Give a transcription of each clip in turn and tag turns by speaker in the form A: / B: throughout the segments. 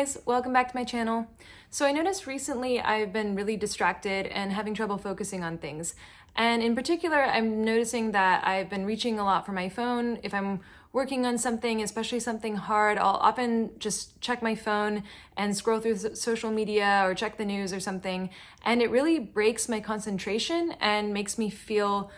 A: guys, welcome back to my channel. So I noticed recently I've been really distracted and having trouble focusing on things. And in particular, I'm noticing that I've been reaching a lot for my phone. If I'm working on something, especially something hard, I'll often just check my phone and scroll through social media or check the news or something. And it really breaks my concentration and makes me feel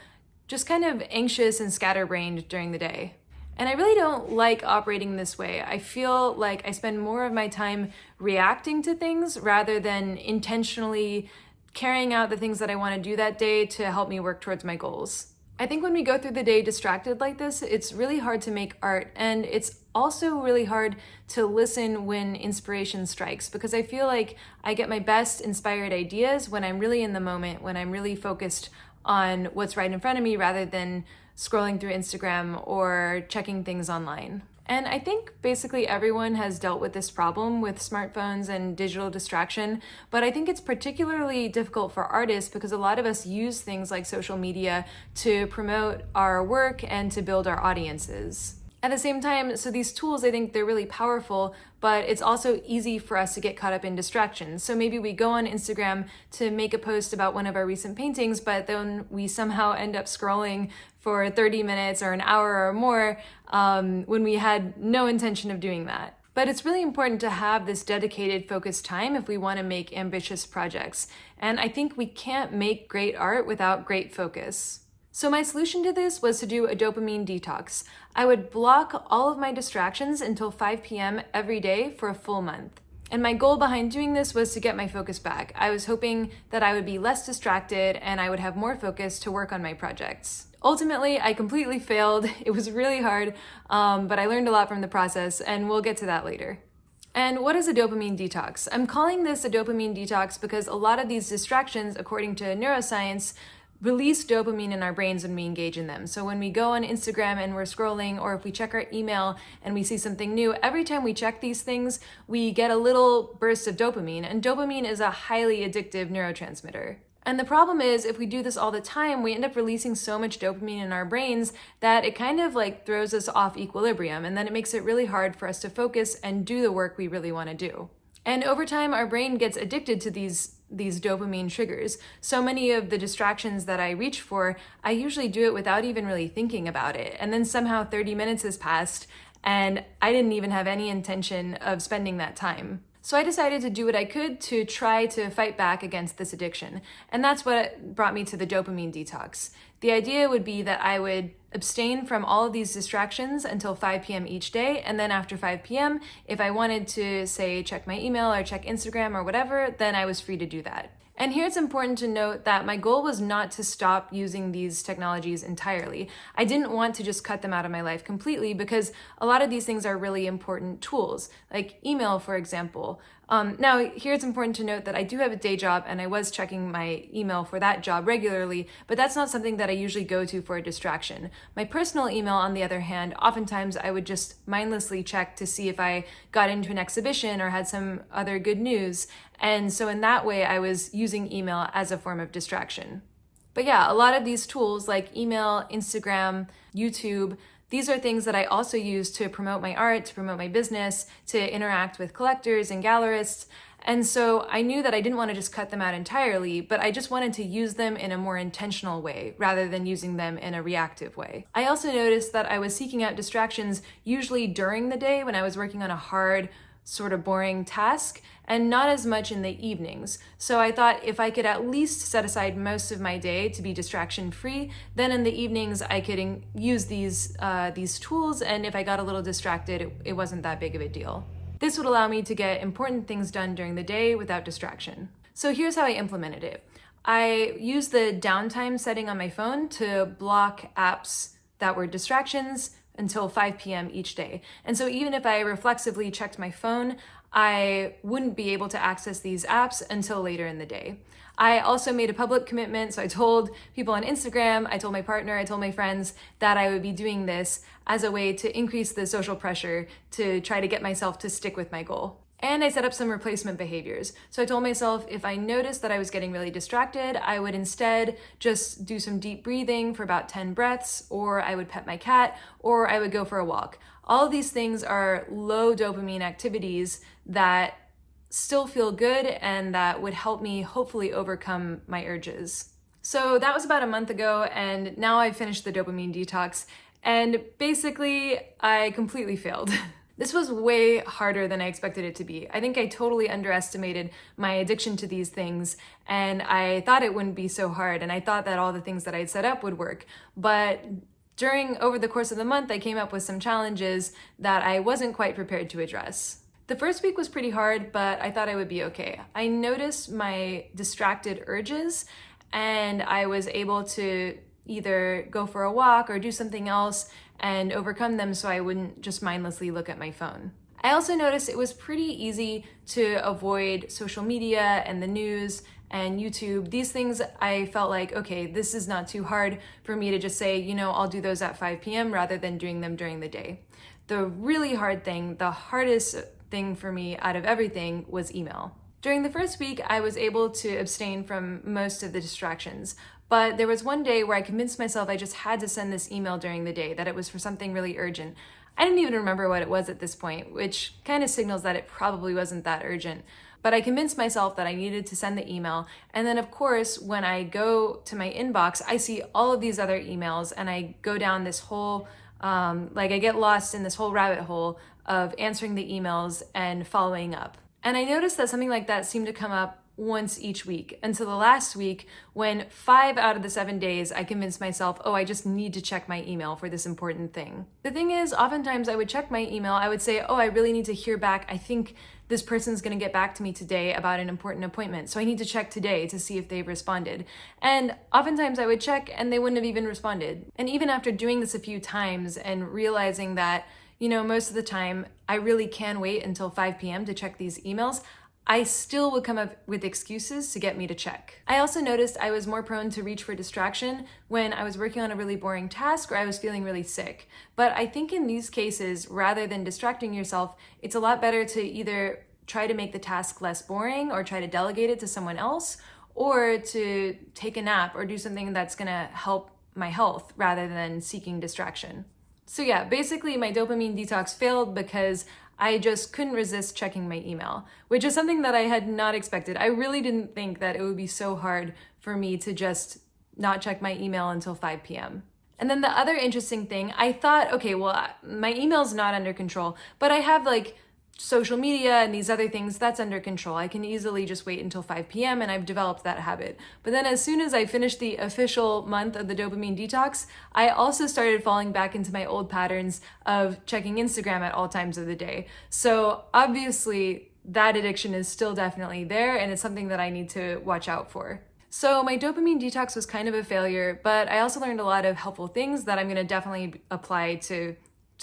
A: just kind of anxious and scatterbrained during the day. And I really don't like operating this way. I feel like I spend more of my time reacting to things rather than intentionally carrying out the things that I want to do that day to help me work towards my goals. I think when we go through the day distracted like this, it's really hard to make art, and it's also really hard to listen when inspiration strikes, because I feel like I get my best inspired ideas when I'm really in the moment, when I'm really focused on what's right in front of me rather than scrolling through Instagram or checking things online. And I think basically everyone has dealt with this problem with smartphones and digital distraction, but I think it's particularly difficult for artists because a lot of us use things like social media to promote our work and to build our audiences. At the same time, so these tools, I think they're really powerful, but it's also easy for us to get caught up in distractions. So maybe we go on Instagram to make a post about one of our recent paintings, but then we somehow end up scrolling for 30 minutes or an hour or more when we had no intention of doing that. But it's really important to have this dedicated, focused time if we want to make ambitious projects. And I think we can't make great art without great focus. So my solution to this was to do a dopamine detox. I would block all of my distractions until 5 p.m. every day for a full month. And my goal behind doing this was to get my focus back. I was hoping that I would be less distracted and I would have more focus to work on my projects. Ultimately, I completely failed. It was really hard, but I learned a lot from the process, and we'll get to that later. And what is a dopamine detox? I'm calling this a dopamine detox because a lot of these distractions, according to neuroscience, release dopamine in our brains when we engage in them. So when we go on Instagram and we're scrolling, or if we check our email and we see something new, every time we check these things, we get a little burst of dopamine. And dopamine is a highly addictive neurotransmitter. And the problem is, if we do this all the time, we end up releasing so much dopamine in our brains that it kind of like throws us off equilibrium. And then it makes it really hard for us to focus and do the work we really want to do. And over time, our brain gets addicted to these dopamine triggers. So many of the distractions that I reach for, I usually do it without even really thinking about it. And then somehow 30 minutes has passed and I didn't even have any intention of spending that time. So I decided to do what I could to try to fight back against this addiction. And that's what brought me to the dopamine detox. The idea would be that I would abstain from all of these distractions until 5 p.m. each day. And then after 5 p.m., if I wanted to, say, check my email or check Instagram or whatever, then I was free to do that. And here it's important to note that my goal was not to stop using these technologies entirely. I didn't want to just cut them out of my life completely because a lot of these things are really important tools, like email, for example. Now, here it's important to note that I do have a day job and I was checking my email for that job regularly, but that's not something that I usually go to for a distraction. My personal email, on the other hand, oftentimes I would just mindlessly check to see if I got into an exhibition or had some other good news. And so in that way, I was using email as a form of distraction. But yeah, a lot of these tools like email, Instagram, YouTube, these are things that I also use to promote my art, to promote my business, to interact with collectors and gallerists. And so I knew that I didn't want to just cut them out entirely, but I just wanted to use them in a more intentional way rather than using them in a reactive way. I also noticed that I was seeking out distractions usually during the day when I was working on a hard, sort of boring task, and not as much in the evenings. So I thought if I could at least set aside most of my day to be distraction free, then in the evenings I could use these tools, and if I got a little distracted, it wasn't that big of a deal. This would allow me to get important things done during the day without distraction. So here's how I implemented it. I used the downtime setting on my phone to block apps that were distractions until 5 p.m. each day. And so even if I reflexively checked my phone, I wouldn't be able to access these apps until later in the day. I also made a public commitment, so I told people on Instagram, I told my partner, I told my friends that I would be doing this as a way to increase the social pressure to try to get myself to stick with my goal. And I set up some replacement behaviors. So I told myself if I noticed that I was getting really distracted, I would instead just do some deep breathing for about 10 breaths, or I would pet my cat, or I would go for a walk. All of these things are low dopamine activities that still feel good and that would help me hopefully overcome my urges. So that was about a month ago, and now I've finished the dopamine detox, and basically I completely failed. This was way harder than I expected it to be. I think I totally underestimated my addiction to these things, and I thought it wouldn't be so hard, and I thought that all the things that I'd set up would work. But over the course of the month, I came up with some challenges that I wasn't quite prepared to address. The first week was pretty hard, but I thought I would be okay. I noticed my distracted urges, and I was able to either go for a walk or do something else and overcome them so I wouldn't just mindlessly look at my phone. I also noticed it was pretty easy to avoid social media and the news and YouTube. These things I felt like, okay, this is not too hard for me to just say, I'll do those at 5 p.m. rather than doing them during the day. The really hard thing, the hardest thing for me out of everything was email. During the first week, I was able to abstain from most of the distractions, but there was one day where I convinced myself I just had to send this email during the day, that it was for something really urgent. I didn't even remember what it was at this point, which kind of signals that it probably wasn't that urgent. But I convinced myself that I needed to send the email. And then of course, when I go to my inbox, I see all of these other emails and I go down this whole, I get lost in this whole rabbit hole of answering the emails and following up. And I noticed that something like that seemed to come up once each week until the last week when 5 out of the 7 days I convinced myself, I just need to check my email for this important thing. The thing is, oftentimes I would check my email, I would say, I really need to hear back. I think this person's gonna get back to me today about an important appointment, so I need to check today to see if they've responded. And oftentimes I would check and they wouldn't have even responded. And even after doing this a few times and realizing that most of the time, I really can wait until 5 p.m. to check these emails, I still would come up with excuses to get me to check. I also noticed I was more prone to reach for distraction when I was working on a really boring task or I was feeling really sick. But I think in these cases, rather than distracting yourself, it's a lot better to either try to make the task less boring or try to delegate it to someone else, or to take a nap or do something that's gonna help my health rather than seeking distraction. So yeah, basically my dopamine detox failed because I just couldn't resist checking my email, which is something that I had not expected. I really didn't think that it would be so hard for me to just not check my email until 5 p.m. And then the other interesting thing, I thought, my email's not under control, but I have social media and these other things, that's under control. I can easily just wait until 5 p.m. and I've developed that habit. But then as soon as I finished the official month of the dopamine detox, I also started falling back into my old patterns of checking Instagram at all times of the day. So obviously that addiction is still definitely there, and it's something that I need to watch out for. So my dopamine detox was kind of a failure, but I also learned a lot of helpful things that I'm gonna definitely apply to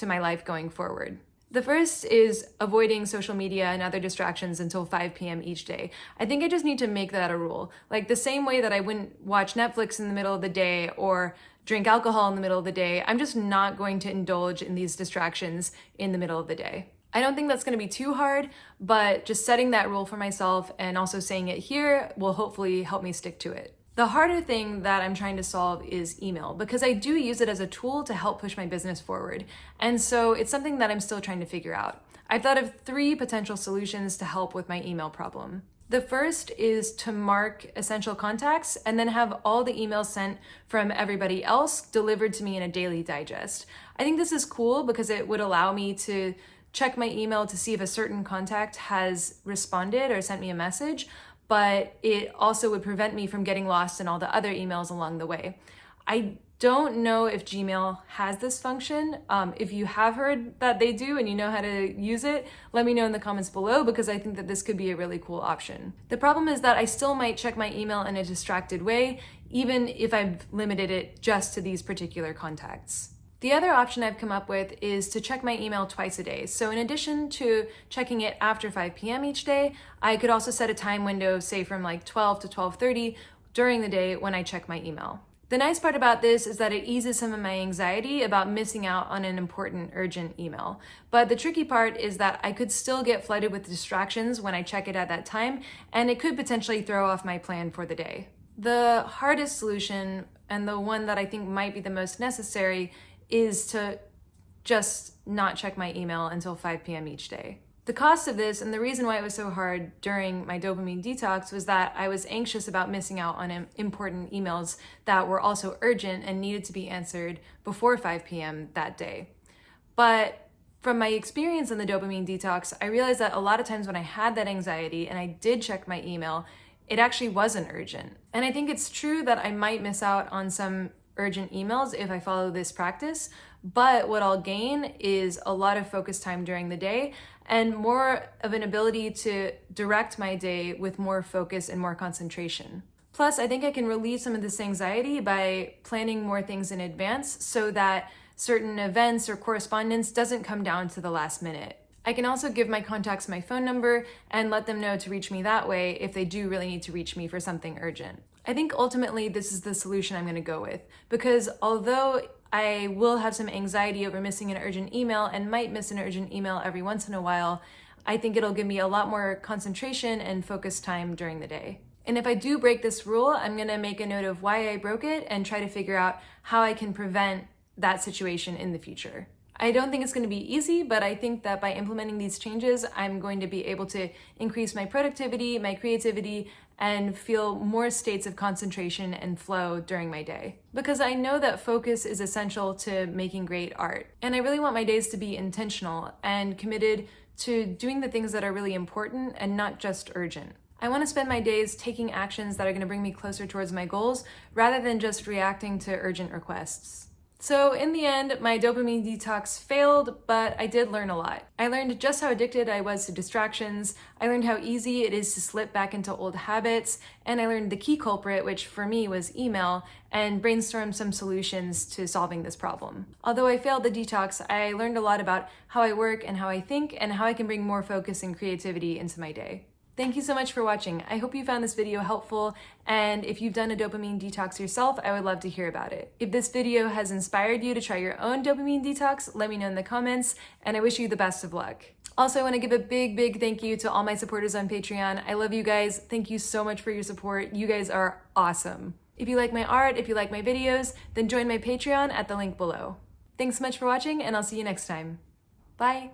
A: my life going forward. The first is avoiding social media and other distractions until 5 p.m. each day. I think I just need to make that a rule. The same way that I wouldn't watch Netflix in the middle of the day or drink alcohol in the middle of the day, I'm just not going to indulge in these distractions in the middle of the day. I don't think that's gonna be too hard, but just setting that rule for myself and also saying it here will hopefully help me stick to it. The harder thing that I'm trying to solve is email, because I do use it as a tool to help push my business forward. And so it's something that I'm still trying to figure out. I've thought of 3 potential solutions to help with my email problem. The first is to mark essential contacts and then have all the emails sent from everybody else delivered to me in a daily digest. I think this is cool because it would allow me to check my email to see if a certain contact has responded or sent me a message, but it also would prevent me from getting lost in all the other emails along the way. I don't know if Gmail has this function. If you have heard that they do and you know how to use it, let me know in the comments below, because I think that this could be a really cool option. The problem is that I still might check my email in a distracted way, even if I've limited it just to these particular contacts. The other option I've come up with is to check my email twice a day. So in addition to checking it after 5 p.m. each day, I could also set a time window, say from 12 to 12:30 during the day when I check my email. The nice part about this is that it eases some of my anxiety about missing out on an important, urgent email. But the tricky part is that I could still get flooded with distractions when I check it at that time, and it could potentially throw off my plan for the day. The hardest solution, and the one that I think might be the most necessary, is to just not check my email until 5 p.m. each day. The cost of this, and the reason why it was so hard during my dopamine detox, was that I was anxious about missing out on important emails that were also urgent and needed to be answered before 5 p.m. that day. But from my experience in the dopamine detox, I realized that a lot of times when I had that anxiety and I did check my email, it actually wasn't urgent. And I think it's true that I might miss out on some urgent emails if I follow this practice, but what I'll gain is a lot of focus time during the day and more of an ability to direct my day with more focus and more concentration. Plus, I think I can relieve some of this anxiety by planning more things in advance so that certain events or correspondence doesn't come down to the last minute. I can also give my contacts my phone number and let them know to reach me that way if they do really need to reach me for something urgent. I think ultimately this is the solution I'm going to go with, because although I will have some anxiety over missing an urgent email and might miss an urgent email every once in a while, I think it'll give me a lot more concentration and focus time during the day. And if I do break this rule, I'm going to make a note of why I broke it and try to figure out how I can prevent that situation in the future. I don't think it's going to be easy, but I think that by implementing these changes, I'm going to be able to increase my productivity, my creativity, and feel more states of concentration and flow during my day. Because I know that focus is essential to making great art. And I really want my days to be intentional and committed to doing the things that are really important and not just urgent. I want to spend my days taking actions that are going to bring me closer towards my goals rather than just reacting to urgent requests. So in the end, my dopamine detox failed, but I did learn a lot. I learned just how addicted I was to distractions, I learned how easy it is to slip back into old habits, and I learned the key culprit, which for me was email, and brainstormed some solutions to solving this problem. Although I failed the detox, I learned a lot about how I work and how I think, and how I can bring more focus and creativity into my day. Thank you so much for watching. I hope you found this video helpful, and if you've done a dopamine detox yourself, I would love to hear about it. If this video has inspired you to try your own dopamine detox, let me know in the comments, and I wish you the best of luck. Also, I want to give a big thank you to all my supporters on Patreon. I love you guys. Thank you so much for your support. You guys are awesome. If you like my art, if you like my videos, then join my Patreon at the link below. Thanks so much for watching, and I'll see you next time. Bye.